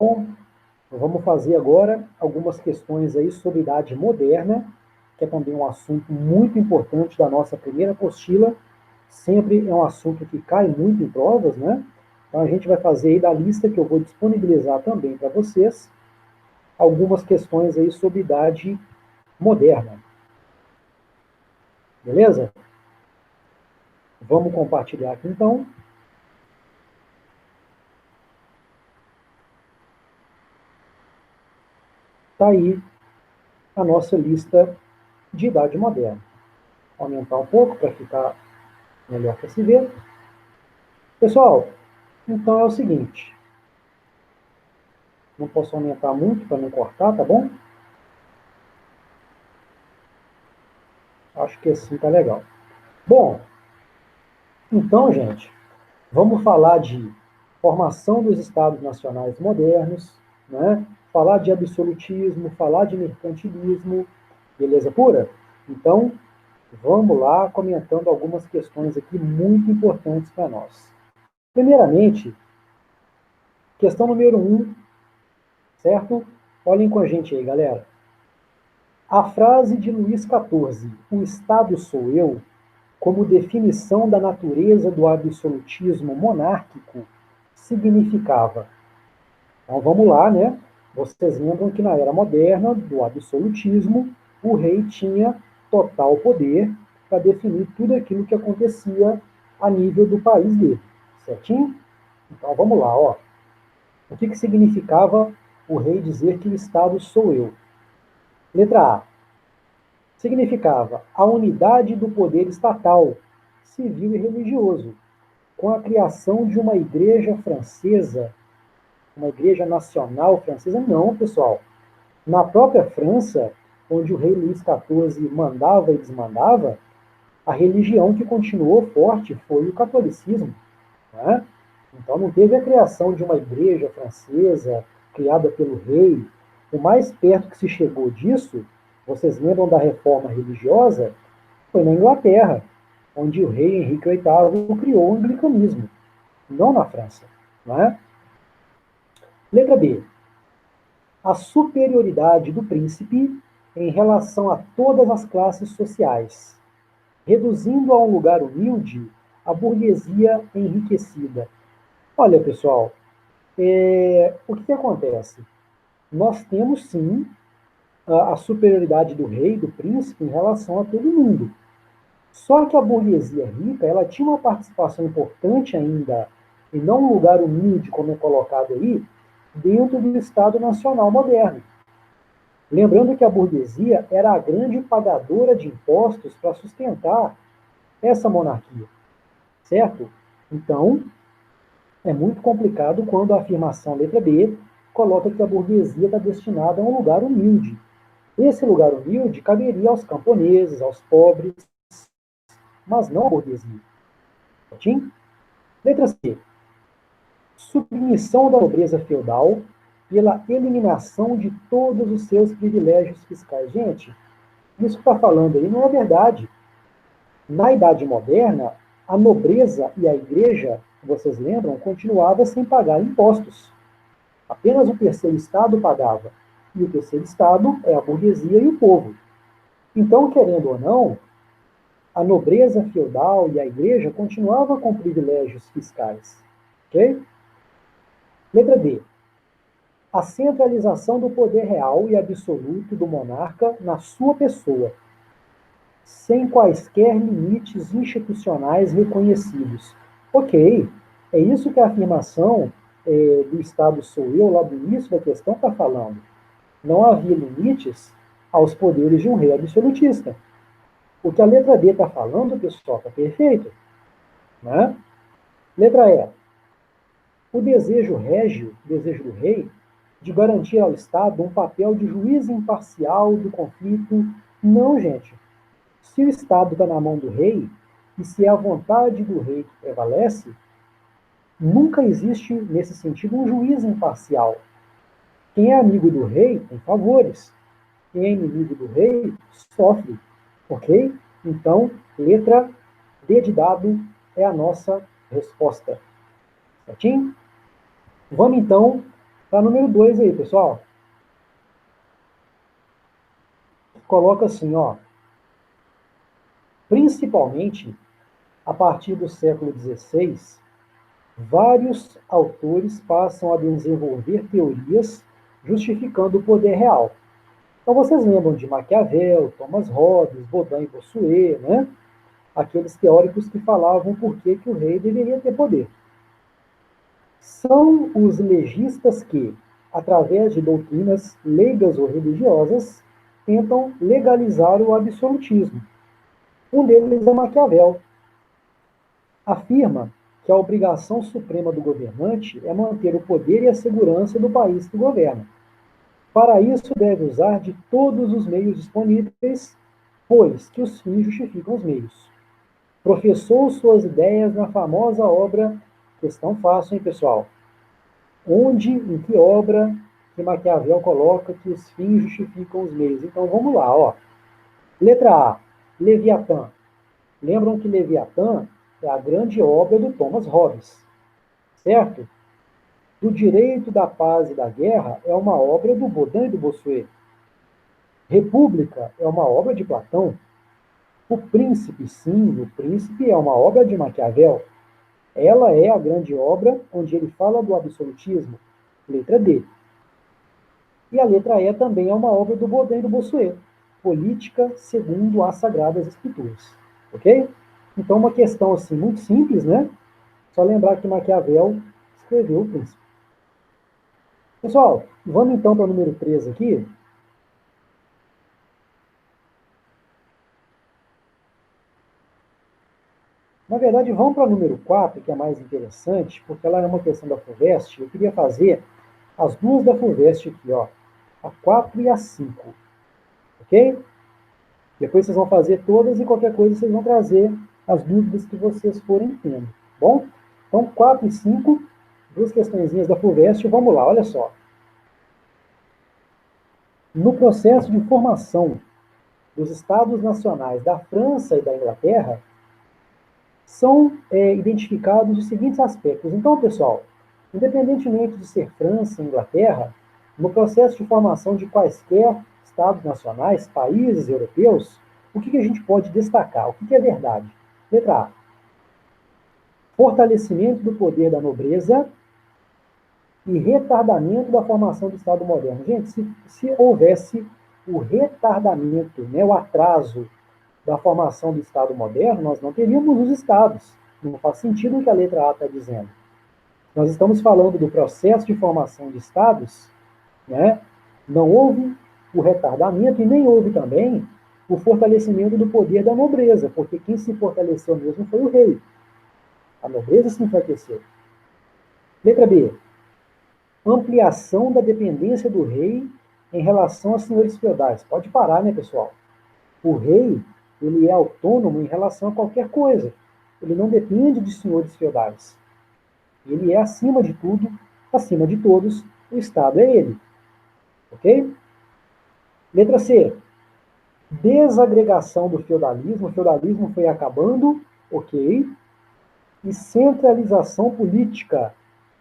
Bom, vamos fazer agora algumas questões aí sobre Idade Moderna, que é também um assunto muito importante da nossa primeira apostila. Sempre é um assunto que cai muito em provas, né? Então a gente vai fazer aí da lista que eu vou disponibilizar também para vocês algumas questões aí sobre Idade Moderna. Beleza? Vamos compartilhar aqui então. Está aí a nossa lista de Idade Moderna. Vou aumentar um pouco para ficar melhor para se ver. Pessoal, então é o seguinte, não posso aumentar muito para não cortar, tá bom? Acho que assim tá legal. Bom, então, gente, vamos falar de formação dos Estados Nacionais modernos, né? Falar de absolutismo, falar de mercantilismo, beleza pura? Então, vamos lá comentando algumas questões aqui muito importantes para nós. Primeiramente, questão número 1, certo? Olhem com a gente aí, galera. A frase de Luís XIV, o Estado sou eu, como definição da natureza do absolutismo monárquico, significava. Então vamos lá, né? Vocês lembram que na era moderna, do absolutismo, o rei tinha total poder para definir tudo aquilo que acontecia a nível do país dele, certinho? Então vamos lá, ó. O que significava o rei dizer que o Estado sou eu? Letra A. Significava a unidade do poder estatal, civil e religioso, com a criação de uma igreja francesa, uma igreja nacional francesa. Não, pessoal. Na própria França, onde o rei Luís XIV mandava e desmandava, a religião que continuou forte foi o catolicismo. Né? Então não teve a criação de uma igreja francesa criada pelo rei. O mais perto que se chegou disso, vocês lembram da reforma religiosa, foi na Inglaterra, onde o rei Henrique VIII criou o anglicanismo, não na França. Não é? Letra B. A superioridade do príncipe em relação a todas as classes sociais, reduzindo a um lugar humilde a burguesia enriquecida. Olha, pessoal, o que acontece? Nós temos sim a superioridade do rei, do príncipe, em relação a todo mundo. Só que a burguesia rica, ela tinha uma participação importante ainda, e não um lugar humilde, como é colocado aí, dentro do Estado Nacional moderno. Lembrando que a burguesia era a grande pagadora de impostos para sustentar essa monarquia, certo? Então, é muito complicado quando a afirmação letra B coloca que a burguesia está destinada a um lugar humilde. Esse lugar humilde caberia aos camponeses, aos pobres, mas não à burguesia. Certinho? Letra C. Submissão da nobreza feudal pela eliminação de todos os seus privilégios fiscais. Gente, isso que está falando aí não é verdade. Na Idade Moderna, a nobreza e a igreja, vocês lembram, continuava sem pagar impostos. Apenas o terceiro estado pagava. E o terceiro estado é a burguesia e o povo. Então, querendo ou não, a nobreza feudal e a igreja continuavam com privilégios fiscais. Ok? Letra D. A centralização do poder real e absoluto do monarca na sua pessoa, sem quaisquer limites institucionais reconhecidos. Ok, é isso que a afirmação do Estado sou eu, lá do início da questão, está falando. Não havia limites aos poderes de um rei absolutista. O que a letra D está falando, pessoal, está perfeito. Né? Letra E. O desejo régio, o desejo do rei, de garantir ao Estado um papel de juiz imparcial do conflito. Não, gente. Se o Estado está na mão do rei, e se é a vontade do rei que prevalece, nunca existe, nesse sentido, um juiz imparcial. Quem é amigo do rei tem favores. Quem é inimigo do rei sofre. Ok? Então, letra D de dado é a nossa resposta. Certinho? Vamos então Tá, número 2 aí, pessoal. Coloca assim, ó. Principalmente, a partir do século XVI, vários autores passam a desenvolver teorias justificando o poder real. Então vocês lembram de Maquiavel, Thomas Hobbes, Baudin e Bossuet, né? Aqueles teóricos que falavam por que o rei deveria ter poder. São os legistas que, através de doutrinas leigas ou religiosas, tentam legalizar o absolutismo. Um deles é Maquiavel. Afirma que a obrigação suprema do governante é manter o poder e a segurança do país que governa. Para isso, deve usar de todos os meios disponíveis, pois que os fins justificam os meios. Professou suas ideias na famosa obra, questão fácil, hein, pessoal? Onde, em que obra que Maquiavel coloca que os fins justificam os meios? Então vamos lá, ó. Letra A, Leviatã. Lembram que Leviatã é a grande obra do Thomas Hobbes, certo? Do Direito da Paz e da Guerra é uma obra do Baudin e do Bossuet. República é uma obra de Platão. O Príncipe, sim, o Príncipe é uma obra de Maquiavel. Ela é a grande obra onde ele fala do absolutismo. Letra D. E a letra E também é uma obra do Baudin e do Bossuet. Política segundo as Sagradas Escrituras. Ok? Então, uma questão assim muito simples, né? Só lembrar que Maquiavel escreveu o Príncipe. Pessoal, vamos então para o número 3 aqui. Na verdade, vamos para o número 4, que é mais interessante, porque ela é uma questão da FUVEST. Eu queria fazer as duas da FUVEST aqui, ó, a 4 e a 5, ok? Depois vocês vão fazer todas e qualquer coisa vocês vão trazer as dúvidas que vocês forem tendo, bom? Então, 4 e 5, duas questõezinhas da FUVEST, vamos lá, olha só. No processo de formação dos Estados Nacionais da França e da Inglaterra, são identificados os seguintes aspectos. Então, pessoal, independentemente de ser França e Inglaterra, no processo de formação de quaisquer Estados nacionais, países europeus, o que a gente pode destacar? O que é verdade? Letra A. Fortalecimento do poder da nobreza e retardamento da formação do Estado moderno. Gente, se houvesse o retardamento, né, o atraso da formação do Estado moderno, nós não teríamos os Estados. Não faz sentido o que a letra A está dizendo. Nós estamos falando do processo de formação de Estados, né? Não houve o retardamento e nem houve também o fortalecimento do poder da nobreza, porque quem se fortaleceu mesmo foi o rei. A nobreza se enfraqueceu. Letra B. Ampliação da dependência do rei em relação a senhores feudais. Pode parar, né, pessoal? O rei, ele é autônomo em relação a qualquer coisa. Ele não depende de senhores feudais. Ele é acima de tudo, acima de todos, o Estado é ele. Ok? Letra C. Desagregação do feudalismo. O feudalismo foi acabando, ok? E centralização política.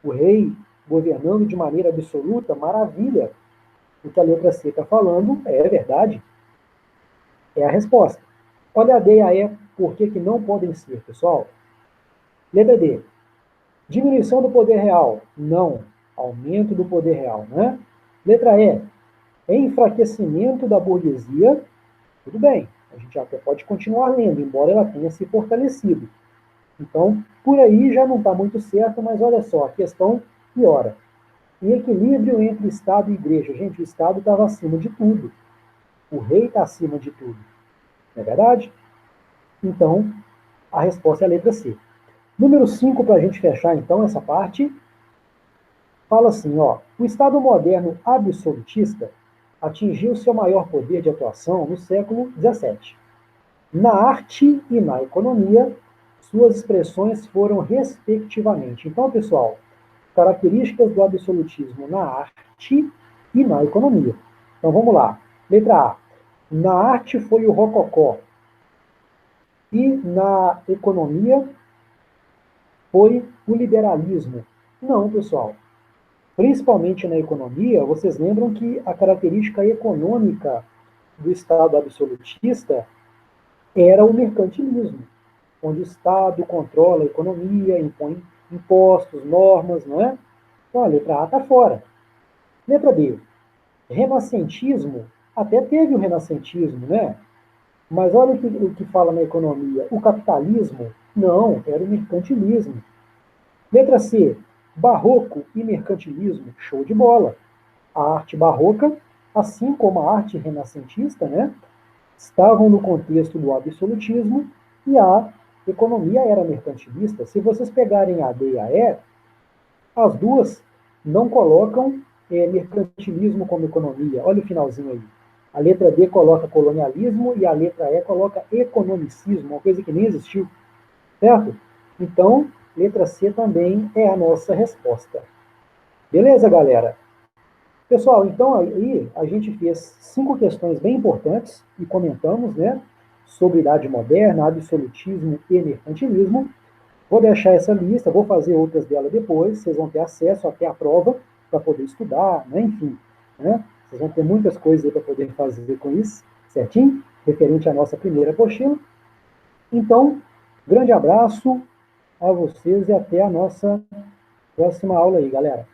O rei governando de maneira absoluta, maravilha. O que a letra C está falando é verdade. É a resposta. Olha a D e a E, por que não podem ser, pessoal? Letra D. Diminuição do poder real. Não. Aumento do poder real, né? Letra E. Enfraquecimento da burguesia. Tudo bem. A gente até pode continuar lendo, embora ela tenha se fortalecido. Então, por aí já não está muito certo, mas olha só, a questão piora. E equilíbrio entre Estado e Igreja. Gente, o Estado estava acima de tudo. O rei está acima de tudo. Não é verdade? Então, a resposta é a letra C. Número 5, para a gente fechar então essa parte, fala assim, ó, o Estado moderno absolutista atingiu seu maior poder de atuação no século XVII. Na arte e na economia, suas expressões foram respectivamente. Então, pessoal, características do absolutismo na arte e na economia. Então, vamos lá. Letra A. Na arte foi o rococó e na economia foi o liberalismo. Não, pessoal. principalmente na economia, vocês lembram que a característica econômica do Estado absolutista era o mercantilismo, onde o Estado controla a economia, impõe impostos, normas, não é? Então a letra A está fora. Letra B, renascentismo, até teve o renascentismo, né? Mas olha o que fala na economia. O capitalismo, não, era o mercantilismo. Letra C, barroco e mercantilismo, show de bola. A arte barroca, assim como a arte renascentista, né, estavam no contexto do absolutismo e a economia era mercantilista. Se vocês pegarem a D e a E, as duas não colocam mercantilismo como economia. Olha o finalzinho aí. A letra D coloca colonialismo e a letra E coloca economicismo, uma coisa que nem existiu, certo? Então, letra C também é a nossa resposta. Beleza, galera? Pessoal, então aí a gente fez 5 questões bem importantes e comentamos, né, sobre idade moderna, absolutismo e mercantilismo. Vou deixar essa lista, vou fazer outras dela depois, vocês vão ter acesso até a prova para poder estudar, né, enfim, né? Vocês vão ter muitas coisas para poder fazer com isso, certinho? Referente à nossa primeira apostila. Então, grande abraço a vocês e até a nossa próxima aula aí, galera.